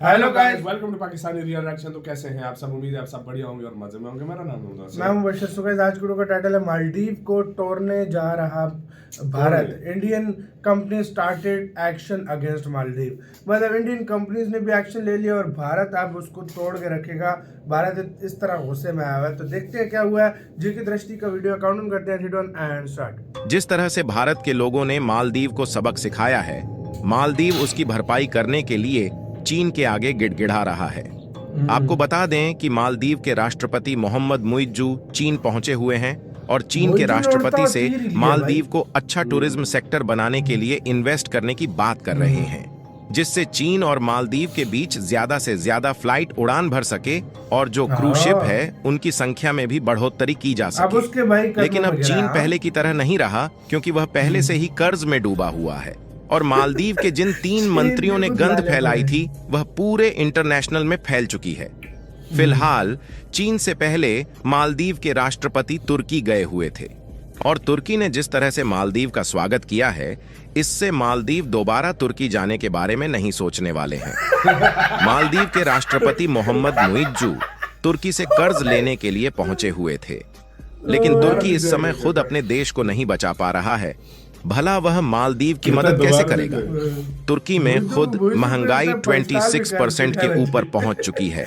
Hello guys, welcome to Pakistani real reaction. तो कैसे हैं आप सब? उम्मीद है आप सब बढ़िया होंगे और मजे में होंगे। मेरा नाम है मैं हूं बशर। सो गाइस, आज की वीडियो का टाइटल है मालदीव को तोड़ने जा रहा Bharat. Indian company started action against Maldives. मतलब इंडियन कंपनीज ने भी एक्शन ले लिया और भारत अब उसको तोड़ के रखेगा। भारत इस तरह गुस्से में आया हुआ है। तो देखते हैं क्या हुआ है। जी की दृष्टि का वीडियो काउंट करते हैं। 3, 2, 1 एंड स्टार्ट। जिस तरह से भारत के लोगों ने मालदीव को सबक सिखाया है, मालदीव उसकी भरपाई करने के लिए चीन के आगे गिड़गिड़ा रहा है। आपको बता दें कि मालदीव के राष्ट्रपति मोहम्मद मुइज्जू चीन पहुंचे हुए हैं और चीन के राष्ट्रपति से मालदीव को अच्छा टूरिज्म सेक्टर बनाने के लिए इन्वेस्ट करने की बात कर रहे हैं, जिससे चीन और मालदीव के बीच ज्यादा से ज्यादा फ्लाइट उड़ान भर सके और जो क्रूज शिप है उनकी संख्या में भी बढ़ोतरी की जा सके। लेकिन अब चीन पहले की तरह नहीं रहा, क्योंकि वह पहले से ही कर्ज में डूबा हुआ है और मालदीव के जिन 3 मंत्रियों ने गंध फैलाई थी वह पूरे इंटरनेशनल में फैल चुकी है। फिलहाल चीन से पहले मालदीव के राष्ट्रपति तुर्की गए हुए थे और तुर्की ने जिस तरह से मालदीव का स्वागत किया है, इससे मालदीव दोबारा तुर्की जाने के बारे में नहीं सोचने वाले हैं। मालदीव के राष्ट्रपति मोहम्मद मुइज्जू तुर्की से कर्ज लेने के लिए पहुंचे हुए थे, लेकिन तुर्की इस समय खुद अपने देश को नहीं बचा पा रहा है। भला वह मालदीव की मदद कैसे करेगा? तुर्की में खुद महंगाई 26% के ऊपर पहुंच चुकी है,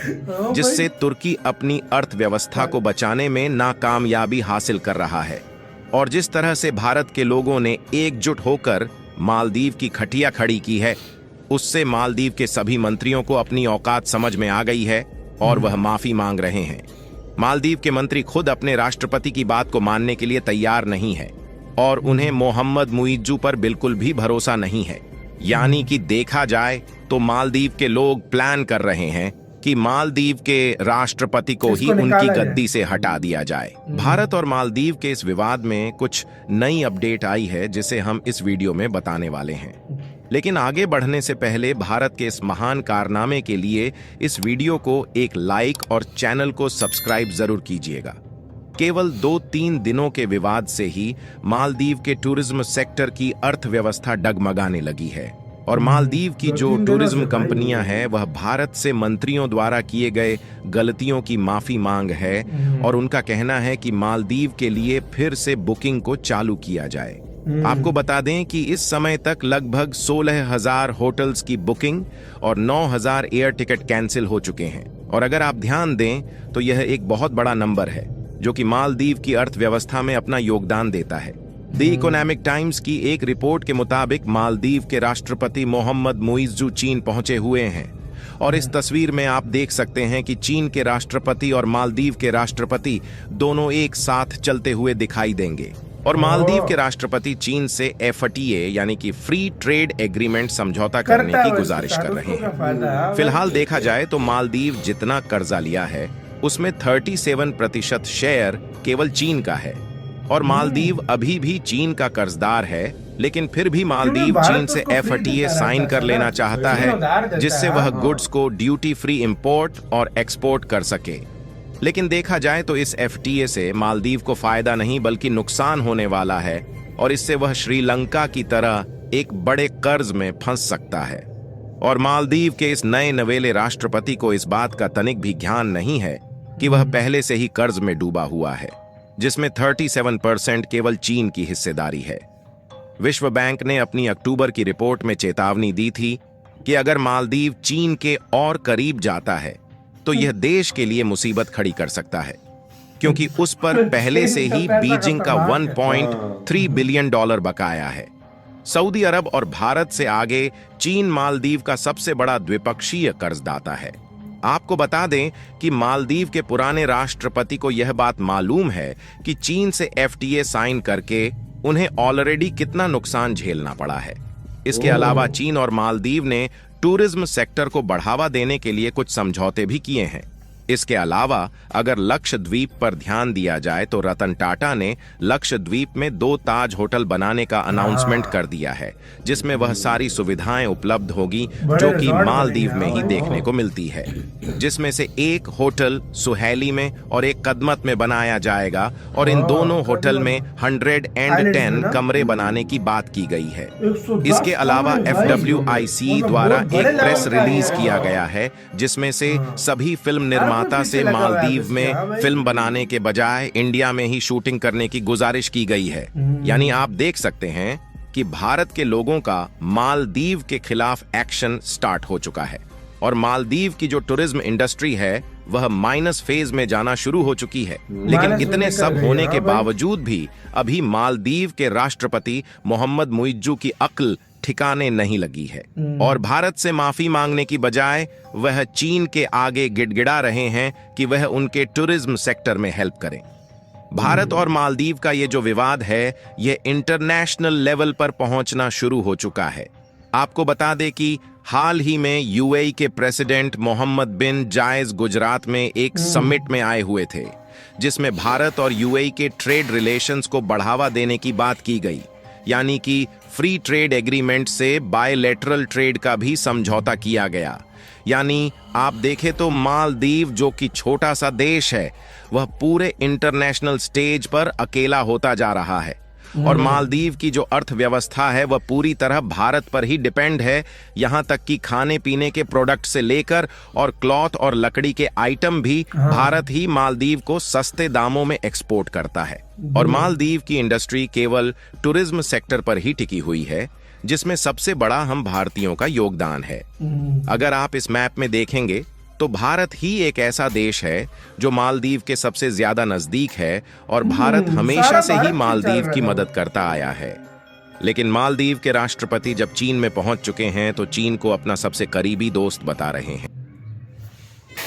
जिससे तुर्की अपनी अर्थव्यवस्था को बचाने में नाकामयाबी हासिल कर रहा है। और जिस तरह से भारत के लोगों ने एकजुट होकर मालदीव की खटिया खड़ी की है, उससे मालदीव के सभी मंत्रियों को अपनी औकात समझ में आ गई है और वह माफी मांग रहे हैं। मालदीव के मंत्री खुद अपने राष्ट्रपति की बात को मानने के लिए तैयार नहीं है और उन्हें मोहम्मद मुइज्जू पर बिल्कुल भी भरोसा नहीं है। यानी कि देखा जाए तो मालदीव के लोग प्लान कर रहे हैं कि मालदीव के राष्ट्रपति को ही उनकी गद्दी से हटा दिया जाए। भारत और मालदीव के इस विवाद में कुछ नई अपडेट आई है, जिसे हम इस वीडियो में बताने वाले हैं। लेकिन आगे बढ़ने से पहले भारत के इस महान कारनामे के लिए इस वीडियो को एक लाइक और चैनल को सब्सक्राइब जरूर कीजिएगा। केवल 2-3 दिनों के विवाद से ही मालदीव के टूरिज्म सेक्टर की अर्थव्यवस्था डगमगाने लगी है और मालदीव की जो टूरिज्म कंपनियां हैं वह भारत से मंत्रियों द्वारा किए गए गलतियों की माफी मांग है और उनका कहना है कि मालदीव के लिए फिर से बुकिंग को चालू किया जाए। आपको बता दें कि इस समय तक लगभग 16,000 होटल्स की बुकिंग और 9,000 एयर टिकट कैंसिल हो चुके हैं। और अगर आप ध्यान दें तो यह एक बहुत बड़ा नंबर है जो कि मालदीव की अर्थव्यवस्था में अपना योगदान देता है। द इकोनॉमिक टाइम्स की एक रिपोर्ट के मुताबिक मालदीव के राष्ट्रपति मोहम्मद मुइज्जू चीन पहुंचे हुए हैं और इस तस्वीर में आप देख सकते हैं कि चीन के राष्ट्रपति और मालदीव के राष्ट्रपति दोनों एक साथ चलते हुए दिखाई देंगे और मालदीव के राष्ट्रपति चीन से FTA यानी कि फ्री ट्रेड एग्रीमेंट समझौता करने की गुजारिश कर रहे हैं। फिलहाल देखा जाए तो मालदीव जितना कर्जा लिया है उसमें 37% शेयर केवल चीन का है और मालदीव अभी भी चीन का कर्जदार है। लेकिन फिर भी मालदीव चीन से FTA साइन कर लेना चाहता है, जिससे वह गुड्स को ड्यूटी फ्री इंपोर्ट और एक्सपोर्ट कर सके। लेकिन देखा जाए तो इस FTA से मालदीव को फायदा नहीं बल्कि नुकसान होने वाला है और इससे वह श्रीलंका की तरह एक बड़े कर्ज में फंस सकता है। और मालदीव के इस नए नवेले राष्ट्रपति को इस बात का तनिक भी ज्ञान नहीं है कि वह पहले से ही कर्ज में डूबा हुआ है, जिसमें 37% केवल चीन की हिस्सेदारी है। विश्व बैंक ने अपनी अक्टूबर की रिपोर्ट में चेतावनी दी थी कि अगर मालदीव चीन के और करीब जाता है तो यह देश के लिए मुसीबत खड़ी कर सकता है, क्योंकि उस पर पहले से ही बीजिंग का $1.3 बिलियन बकाया है। सऊदी अरब और भारत से आगे चीन मालदीव का सबसे बड़ा द्विपक्षीय कर्जदाता है। आपको बता दें कि मालदीव के पुराने राष्ट्रपति को यह बात मालूम है कि चीन से FTA साइन करके उन्हें ऑलरेडी कितना नुकसान झेलना पड़ा है। इसके अलावा चीन और मालदीव ने टूरिज्म सेक्टर को बढ़ावा देने के लिए कुछ समझौते भी किए हैं। इसके अलावा अगर लक्षद्वीप पर ध्यान दिया जाए तो रतन टाटा ने लक्षद्वीप में 2 ताज होटल बनाने का अनाउंसमेंट कर दिया है, जिसमें वह सारी सुविधाएं उपलब्ध होगी जो कि मालदीव में ही देखने को मिलती है, जिसमें से एक होटल सुहेली में और एक कदमत में बनाया जाएगा और इन दोनों होटल में 110 कमरे बनाने की बात की गई है। इसके अलावा FWIC द्वारा एक प्रेस रिलीज किया गया है जिसमें से सभी फिल्म निर्माता से मालदीव में फिल्म बनाने के बजाय इंडिया में ही शूटिंग करने की गुजारिश की गई है। यानी आप देख सकते हैं कि भारत के लोगों का मालदीव के खिलाफ एक्शन स्टार्ट हो चुका है और मालदीव की जो टूरिज्म इंडस्ट्री है वह माइनस फेज में जाना शुरू हो चुकी है। लेकिन इतने सब होने के बावजूद भी अभी मालदीव के राष्ट्रपति मोहम्मद मुइज्जू की अक्ल ठिकाने नहीं लगी है और भारत से माफी मांगने की बजाय वह चीन के आगे गिड़गिड़ा रहे हैं कि वह उनके टूरिज्म सेक्टर में हेल्प करें। भारत और मालदीव का ये जो विवाद है यह इंटरनेशनल लेवल पर पहुंचना शुरू हो चुका है। आपको बता दें कि हाल ही में यूएई के प्रेसिडेंट मोहम्मद बिन जायज गुजरात में एक समिट में आए हुए थे जिसमें भारत और यूएई के ट्रेड रिलेशंस को बढ़ावा देने की बात की गई, यानी कि फ्री ट्रेड एग्रीमेंट से बायलैटरल ट्रेड का भी समझौता किया गया। यानी आप देखें तो मालदीव जो कि छोटा सा देश है वह पूरे इंटरनेशनल स्टेज पर अकेला होता जा रहा है और मालदीव की जो अर्थव्यवस्था है वह पूरी तरह भारत पर ही डिपेंड है। यहाँ तक कि खाने पीने के प्रोडक्ट से लेकर और क्लॉथ और लकड़ी के आइटम भी भारत ही मालदीव को सस्ते दामों में एक्सपोर्ट करता है और मालदीव की इंडस्ट्री केवल टूरिज्म सेक्टर पर ही टिकी हुई है जिसमें सबसे बड़ा हम भारतीयों का योगदान है। अगर आप इस मैप में देखेंगे तो भारत ही एक ऐसा देश है जो मालदीव के सबसे ज्यादा नजदीक है और भारत हमेशा से ही मालदीव की मदद करता आया है। लेकिन मालदीव के राष्ट्रपति जब चीन में पहुंच चुके हैं तो चीन को अपना सबसे करीबी दोस्त बता रहे हैं।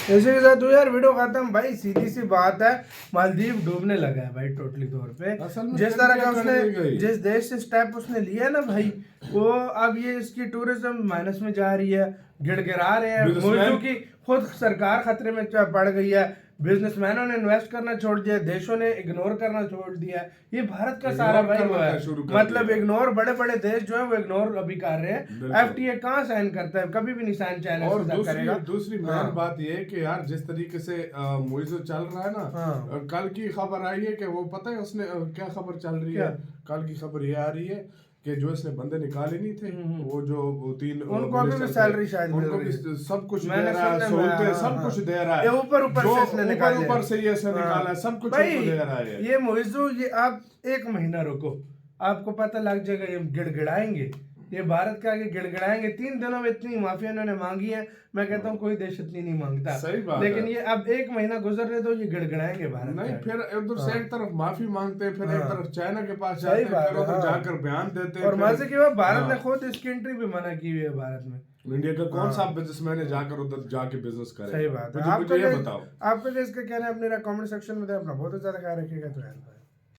इसी के साथ यार वीडियो खत्म भाई। सीधी सी बात है, मालदीव डूबने लगा है भाई टोटली तौर पे। जिस तरह का उसने जिस देश से स्टेप उसने लिया ना भाई, वो अब ये इसकी टूरिज्म माइनस में जा रही है, गिड़गिड़ा रहे हैं। मुल्कों की खुद सरकार खतरे में पड़ गई है, बिजनेसमैनों ने इन्वेस्ट करना छोड़ दिया, देशों ने इग्नोर करना छोड़ दिया। ये भारत का सारा भाई हुआ है, मतलब इग्नोर बड़े बड़े देश जो है वो इग्नोर अभी कर रहे हैं। FTA कहाँ साइन करता है, कभी भी नहीं साइन चाइना और करेगा। दूसरी मेन बात ये है कि यार जिस तरीके से मुइज़्ज़ो चल रहा है ना, कल की खबर आई है कि वो पता है उसने क्या खबर चल रही है, कल की खबर ये आ रही है कि जो इसने बंदे निकाले नहीं थे वो जो 3 उनको भी सैलरी शायद मिल रही है, सब कुछ दे रहा है, सहूलतें सब कुछ दे रहा है, ऊपर से ये इसने निकाला है, सब कुछ दे रहा है। ये मुइज़्ज़ो ये आप 1 महीना रुको, आपको पता लग जाएगा ये गिड़गिड़ाएंगे, ये भारत के आगे गिड़गिड़ाएंगे। 3 दिनों में इतनी माफी इन्होंने मांगी है, मैं कहता हूँ कोई देश इतनी नहीं मांगता। सही बात लेकिन ये अब 1 महीना गुजरने दो, ये गिड़गिड़ाएंगे भारत नहीं। फिर उधर से एक तरफ माफी मांगते हैं, फिर एक तरफ चाइना के पास जाते हैं, फिर उधर जाकर बयान देते हैं। और मजे की बात, भारत ने खुद इसकी एंट्री भी मना की हुई है भारत में। इंडिया का कौन सा बिजनेसमैन है जाकर उधर जाके बिजनेस करे? सही बात है। मुझे ये बताओ, आपका इसका कहना है अपने कमेंट सेक्शन में दे। अपना बहुत ज्यादा ख्याल रखिएगा। तो